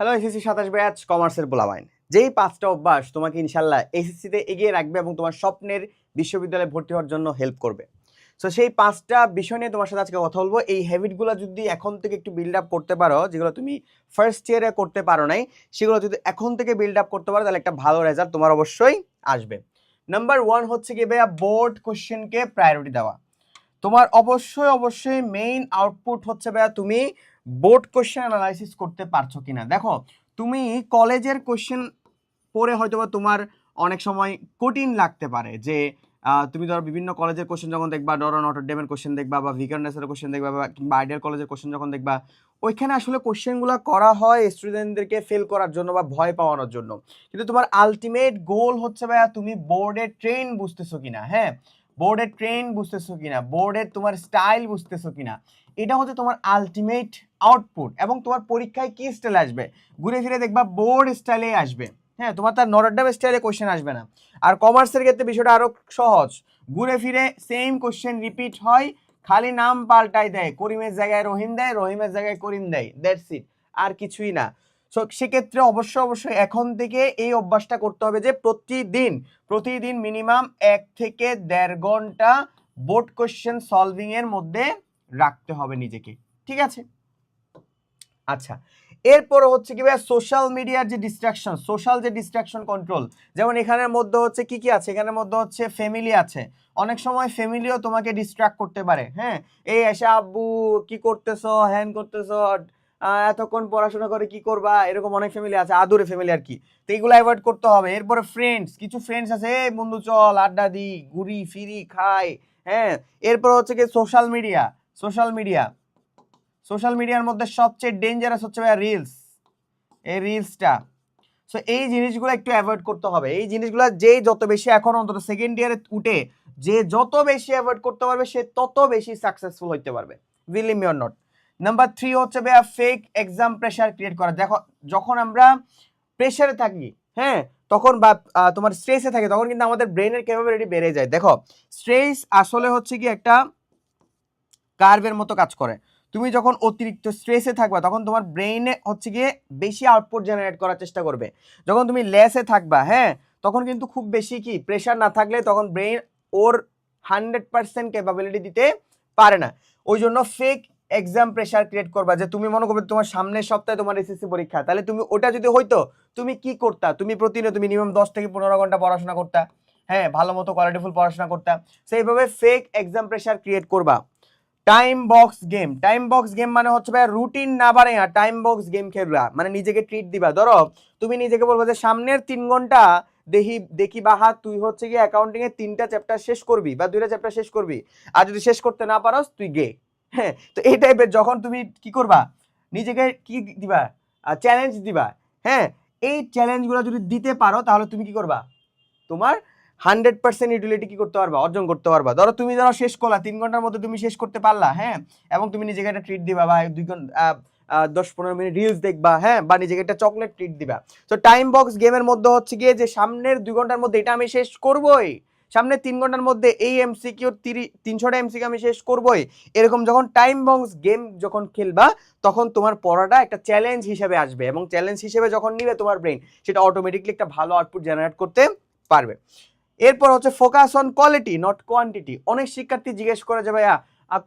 Hello SSC 27 batch কমার্সের পোলাপাইন। যেই 5টা অভ্যাস তোমাকে ইনশাআল্লাহ এসএসসিতে এগিয়ে রাখবে এবং তোমার স্বপ্নের বিশ্ববিদ্যালয়ে ভর্তি হওয়ার জন্য হেল্প করবে। সো সেই 5টা বিষয় নিয়ে তোমার সাথে আজকে কথা বলবো। এই হ্যাবিটগুলো যদি এখন থেকে একটু বিল্ড আপ করতে পারো, যেগুলো তুমি ফার্স্ট ইয়ারে করতে পারো নাই, সেগুলো যদি এখন থেকে বিল্ড আপ করতে পারো তাহলে একটা ভালো রেজাল্ট তোমার অবশ্যই আসবে। নাম্বার 1 হচ্ছে কি ভাইয়া, বোর্ড কোশ্চেনকে প্রায়োরিটি দেওয়া। তোমার অবশ্যই মেইন আউটপুট হচ্ছে ভাইয়া তুমি বোর্ড কোশ্চেন অ্যানালাইসিস করতে পারছো কিনা। দেখো, তুমি কলেজের কোশ্চেন পড়ে হয়তো বা তোমার অনেক সময় কঠিন লাগতে পারে, যে তুমি ধরো বিভিন্ন কলেজের কোশ্চেন যখন দেখবা, ধরো নটর ডেমের কোশ্চেন দেখবা বা ভিকারনেসের কোশ্চেন দেখবা বা কিংবা আইডিয়াল কলেজের কোশ্চেন যখন দেখবা, ওইখানে আসলে কোশ্চেনগুলো করা হয় স্টুডেন্টদেরকে ফেল করার জন্য বা ভয় পাওয়ানোর জন্য। কিন্তু তোমার আলটিমেট গোল হচ্ছে ভাইয়া তুমি বোর্ডের ট্রেন বুঝতেছো কিনা। হ্যাঁ, বোর্ডের ট্রেন বুঝতেছো কিনা, বোর্ডের তোমার স্টাইল বুঝতেছো কিনা, এটা হচ্ছে তোমার আলটিমেট আউটপুট। এবং তোমার পরীক্ষায় কি স্টাইল আসবে, ঘুরে ফিরে দেখবা বোর্ড স্টাইলে আসবে। হ্যাঁ, তোমার তার নটরডেম স্টাইলে কোশ্চেন আসবে না। আর কমার্সের ক্ষেত্রে বিষয়টা আরো সহজ, ঘুরে ফিরে সেম কোশ্চেন রিপিট হয়, খালি নাম পাল্টাই দেয়, করিমের জায়গায় রহিম দেয়, রহিমের জায়গায় করিম দেয়, দ্যাটস ইট, আর কিছুই না। সো সেক্ষেত্রে অবশ্যই এখন থেকে এই অভ্যাসটা করতে হবে যে প্রতিদিন মিনিমাম 1 থেকে 1.5 ঘন্টা বোর্ড কোশ্চেন সলভিং এর মধ্যে রাখতে হবে নিজেকে। ঠিক আছে? আচ্ছা, এরপর হচ্ছে কি ভাই, সোশ্যাল মিডিয়ার যে ডিস্ট্রাকশন কন্ট্রোল। যেমন এখানের মধ্যে হচ্ছে কি আছে, এখানের মধ্যে হচ্ছে ফ্যামিলি আছে। অনেক সময় ফ্যামিলিও তোমাকে ডিস্ট্রাক্ট করতে পারে। হ্যাঁ, এই এসে আব্বু কি করতেছো, হ্যান করতেছো, এতক্ষণ পড়াশোনা করে কি করবা, এরকম অনেক ফ্যামিলি আছে, আদুরে ফ্যামিলি আর কি। তো এইগুলো অ্যাভয়েড করতে হবে। এরপরে কিছু ফ্রেন্ডস আছে, এই বন্ধু চল আড্ডা দিই, ঘুরি ফিরি খাই। হ্যাঁ, এরপর হচ্ছে কি সোশ্যাল মিডিয়ার মধ্যে সবচেয়ে ডেঞ্জারাস হচ্ছে ভাই রিলস, এই রিলসটা। সো এই জিনিসগুলো একটু অ্যাভয়েড করতে হবে। এই জিনিসগুলো যে যত বেশি, এখন অন্তত সেকেন্ড ইয়ারে উঠে যে যত বেশি অ্যাভয়েড করতে পারবে সে তত বেশি সাকসেসফুল হইতে পারবে, believe me or not. Number 3 হচ্ছে ভাইয়া ফেক এক্সাম প্রেশার ক্রিয়েট করা। দেখো, যখন আমরা প্রেশারে থাকি, হ্যাঁ, তখন বা তোমার স্ট্রেসে থাকে, তখন কিন্তু আমাদের ব্রেনের ক্যাপাবিলিটি বেড়ে যায়। দেখো, স্ট্রেস আসলে হচ্ছে কি একটা কার্ভের মতো কাজ করে। তুমি যখন অতিরিক্ত স্ট্রেসে থাকবা তখন তোমার ব্রেইনে হচ্ছে গিয়ে বেশি আউটপুট জেনারেট করার চেষ্টা করবে। যখন তুমি লেসে থাকবা, হ্যাঁ, তখন কিন্তু খুব বেশি কি প্রেশার না থাকলে তখন ব্রেইন ওর 100% ক্যাপাবিলিটি দিতে পারে না। ওই জন্য ফেক এক্সাম প্রেশার ক্রিয়েট করবা, যে তুমি মনে করবে তোমার সামনের সপ্তাহে তোমার এসএসসি পরীক্ষা, তাহলে তুমি ওটা যদি হইতো তুমি কি করতা, তুমি প্রতিদিন মিনিমাম 10 থেকে 15 ঘন্টা পড়াশোনা করতা। হ্যাঁ, ভালো মতো কোয়ালিটিফুল পড়াশোনা করতা। সেইভাবে ফেক এক্সাম প্রেশার ক্রিয়েট করবা। টাইম বক্স গেম মানে হচ্ছে ভাই রুটিন না বাড়ে, টাইম বক্স গেম খেলবা মানে নিজেকে ট্রিট দিবা। ধরো তুমি নিজেকে বলবো যে সামনের 3 ঘন্টা দেখি বাহা তুই হচ্ছে কি অ্যাকাউন্টিং এর 3টা চ্যাপ্টার শেষ করবি বা 2টা চ্যাপ্টার শেষ করবি, আর যদি শেষ করতে না পারোস তুই গে। হ্যাঁ, তো এই টাইপের যখন তুমি কি করবা, নিজেকে কি দিবা, চ্যালেঞ্জ দিবা। হ্যাঁ, এই চ্যালেঞ্জগুলো যদি দিতে পারো তাহলে তুমি কি করবা, তোমার 100% ইউটিলিটি কি করতে পারবা, অর্জন করতে পারবা। ধরো তুমি যারা শেষ করলা 3 ঘন্টার মধ্যে তুমি শেষ করতে পারলা, হ্যাঁ, এবং তুমি নিজেকে একটা ট্রিট দিবা বা 2 ঘন্টা 10-15 মিনিট রিলস দেখবা, হ্যাঁ, বা নিজেকে একটা চকলেট ট্রিট দিবা। তো টাইম বক্স গেমের মধ্যে হচ্ছে গিয়ে যে সামনের 2 ঘন্টার মধ্যে এটা আমি শেষ করবই, সামনের 3 ঘন্টার মধ্যে এই এমসিকিউ 300টা এমসিকিউ আমি শেষ করবই, এরকম যখন টাইম বক্স গেম যখন খেলবা তখন তোমার পড়াটা একটা চ্যালেঞ্জ হিসেবে আসবে, এবং চ্যালেঞ্জ হিসেবে যখন নিবে তোমার ব্রেন, সেটা অটোমেটিকলি একটা ভালো আউটপুট জেনারেট করতে পারবে। এরপর হচ্ছে focus on quality not quantity. অনেক শিক্ষার্থী জিজ্ঞেস করে যে ভাইয়া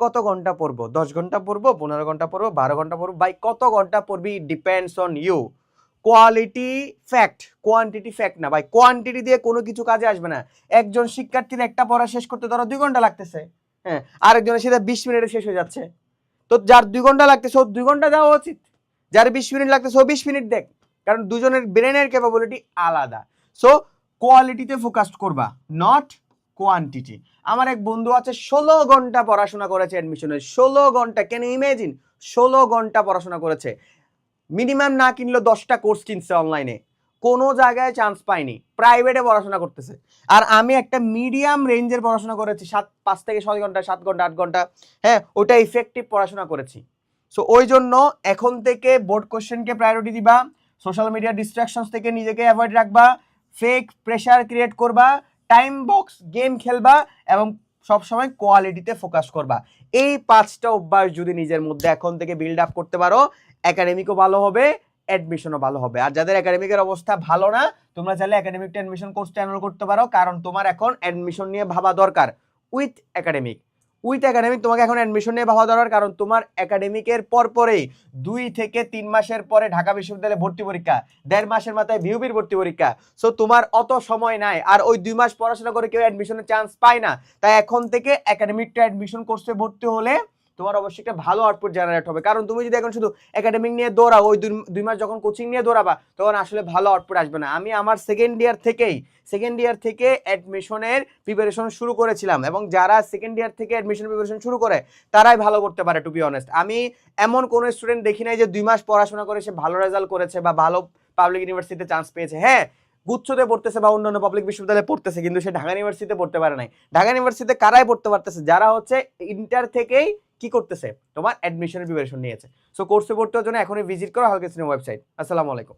কত ঘন্টা পড়বো, 10 ঘন্টা পড়বো, 15 ঘন্টা পড়বো, 12 ঘন্টা পড়বো। ভাই কত ঘন্টা পড়বি depends on you. Quality fact, quantity fact না ভাই। কোয়ান্টিটি দিয়ে কোনো কিছু কাজে আসবে না। একজন শিক্ষার্থীর একটা পড়া শেষ করতে ধরো 2 ঘন্টা লাগতেছে, হ্যাঁ, আরেকজনের সেটা 20 মিনিটে শেষ হয়ে যাচ্ছে। তো যার 2 ঘন্টা লাগতেছে ও 2 ঘন্টা দেওয়া উচিত, যার 20 মিনিট লাগতেছে ও 20 মিনিট দেখ, কারণ দুজনের ব্রেনের ক্যাপাবিলিটি আলাদা। সো কোয়ালিটিতে ফোকাস করবা, নট কোয়ান্টিটি। আমার এক বন্ধু আছে 16 ঘন্টা পড়াশোনা করেছে অ্যাডমিশনে, 16 ঘন্টা, ক্যান ইউ ইমাজিন, 16 ঘন্টা পড়াশোনা করেছে। মিনিমাম না কিনলো 10টা কোর্স কিনছে অনলাইনে, কোনো জায়গায় চান্স পাইনি, প্রাইভেটে পড়াশোনা করতেছে। আর আমি একটা মিডিয়াম রেঞ্জের পড়াশোনা করেছি, 5 থেকে 6 ঘন্টা, 7 ঘন্টা, 8 ঘন্টা, হ্যাঁ, ওটা ইফেক্টিভ পড়াশোনা করেছি। সো ওই জন্য এখন থেকে বোর্ড কোশ্চেনকে প্রায়োরিটি দিবা, সোশ্যাল মিডিয়া ডিস্ট্রাকশনস থেকে নিজেকে অ্যাভয়েড রাখবা, ফেক প্রেশার ক্রিয়েট করবা, টাইম বক্স গেম খেলবা, এবং সবসময় কোয়ালিটিতে ফোকাস করবা। এই 5টা অভ্যাস যদি নিজের মধ্যে এখন থেকে বিল্ড আপ করতে পারো, একাডেমিকও ভালো হবে, অ্যাডমিশনও ভালো হবে। আর যাদের একাডেমিকের অবস্থা ভালো না, তোমরা চাইলে একাডেমিকটা অ্যাডমিশন কোর্সটা এনরোল করতে পারো, কারণ তোমার এখন অ্যাডমিশন নিয়ে ভাবা দরকার উইথ একাডেমিক। তোমাকে এখন অ্যাডমিশন নিয়ে ভাবা দরকার, কারণ তোমার একাডেমিকের পরেই 2 থেকে 3 মাসের পরে ঢাকা বিশ্ববিদ্যালয়ে ভর্তি পরীক্ষা, 1.5 মাসের মাথায় ভিউপির ভর্তি পরীক্ষা। সো তোমার অত সময় নাই, আর ওই 2 মাস পড়াশোনা করে কেউ অ্যাডমিশনের চান্স পায় না। তাই এখন থেকে একাডেমিকটা অ্যাডমিশন কোর্সে ভর্তি হলে তোমার অবশ্যই একটা ভালো আউটপুট জেনারেট হবে। কারণ তুমি যদি এখন শুধু একাডেমিক নিয়ে দৌড়াও, ওই 2 মাস যখন কোচিং নিয়ে দৌড়াবা, তখন আসলে ভালো আউটপুট আসবে না। আমি আমার সেকেন্ড ইয়ার থেকে অ্যাডমিশনের প্রিপারেশন শুরু করেছিলাম, এবং যারা সেকেন্ড ইয়ার থেকে অ্যাডমিশন প্রিপারেশন শুরু করে তারাই ভালো করতে পারে। টু বি অনেস্ট, আমি এমন কোনো স্টুডেন্ট দেখি নাই যে 2 মাস পড়াশোনা করে সে ভালো রেজাল্ট করেছে বা ভালো পাবলিক ইউনিভার্সিটিতে চান্স পেয়েছে। হ্যাঁ, গুচ্ছতে পড়তেছে বা অন্যান্য পাবলিক বিশ্ববিদ্যালয়ে পড়তেছে, কিন্তু সে ঢাকা ইউনিভার্সিটিতে পড়তে পারে নাই। ঢাকা ইউনিভার্সিটিতে কারাই পড়তে পারতেছে? যারা হচ্ছে ইন্টার থেকেই কি করতেছে, তোমার অ্যাডমিশনের প্রিপারেশন নিয়েছে। সো কোর্সে ভর্তি হওয়ার জন্য এখনই ভিজিট করো হালকা ওয়েবসাইট। আসসালামু আলাইকুম।